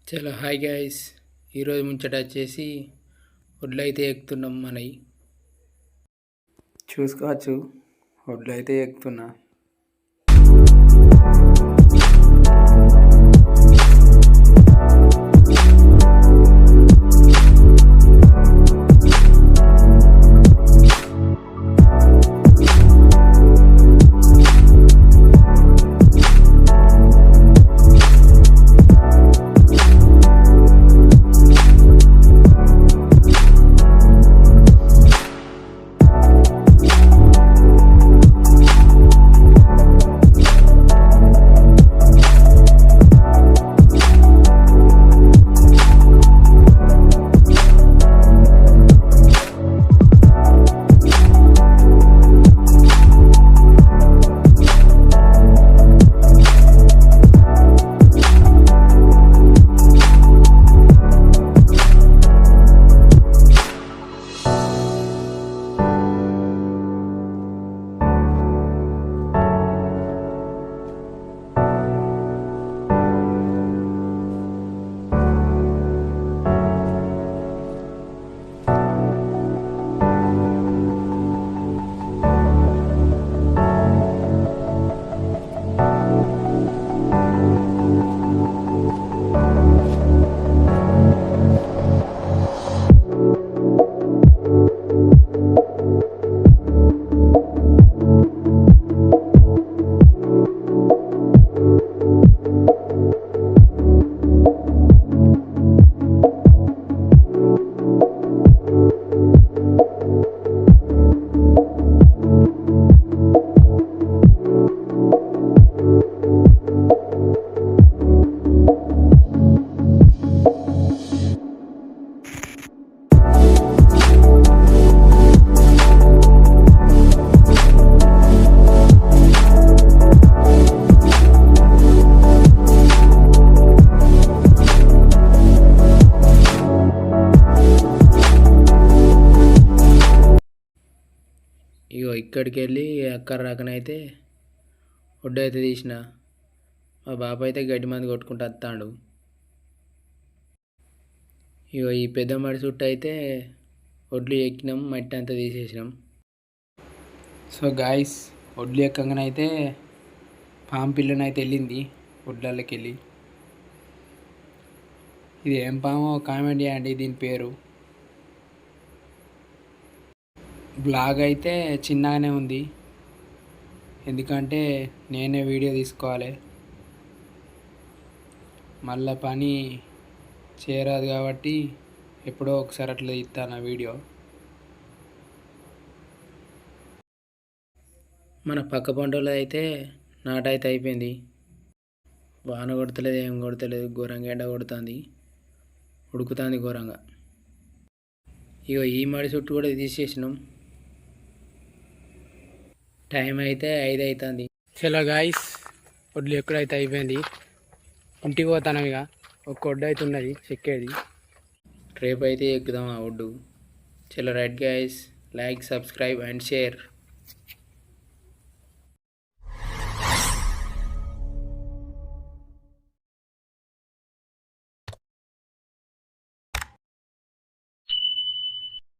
చలో hi guys. ఈరోజు ముచ్చట వచ్చేసి వడ్లు అయితే ఎక్కుతున్నాం. మనవి చూసుకోవచ్చు. వడ్లు అయితే ఎక్కుతున్నా. ఇగో ఇక్కడికి వెళ్ళి అక్కడ రాకనైతే వడ్డు అయితే తీసిన. మా బాబు అయితే గడ్డి మంది కొట్టుకుంటూ వస్తాడు. ఇగో ఈ పెద్ద మడి చుట్టూ అయితే వడ్లు ఎక్కినాం, మట్టి అంతా తీసేసినాం. సో గాయస్, వడ్లు ఎక్కగానైతే పాము పిల్లనైతే వెళ్ళింది వడ్లకి వెళ్ళి. ఇది ఏం పామో కామెంట్ చేయండి దీని పేరు. బ్లాగ్ అయితే చిన్నగానే ఉంది, ఎందుకంటే నేనే వీడియో తీసుకోవాలి. మళ్ళీ పని చేయరాదు కాబట్టి ఎప్పుడో ఒకసారి అట్లా తీస్తాను వీడియో. మన పక్క పంటలో అయితే నాటైతే అయిపోయింది. వాన కొడతలేదు, ఏం కొడతలేదు, ఘోరంగా ఎండ కొడుతుంది, ఉడుకుతుంది ఘోరంగా. ఇగో ఈ మడి చుట్టూ కూడా తీసేసినాం. టైం అయితే 5 అవుతుంది. చలో గాయస్, వడ్లు ఎక్కడైతే అయిపోయింది, ఇంటికి పోతాను. ఇక ఒక వడ్డు అయితే ఉన్నది చెక్కేది, రేపు అయితే ఎక్కుదాం ఆ వడ్డు. చలో right guys, like, subscribe and share.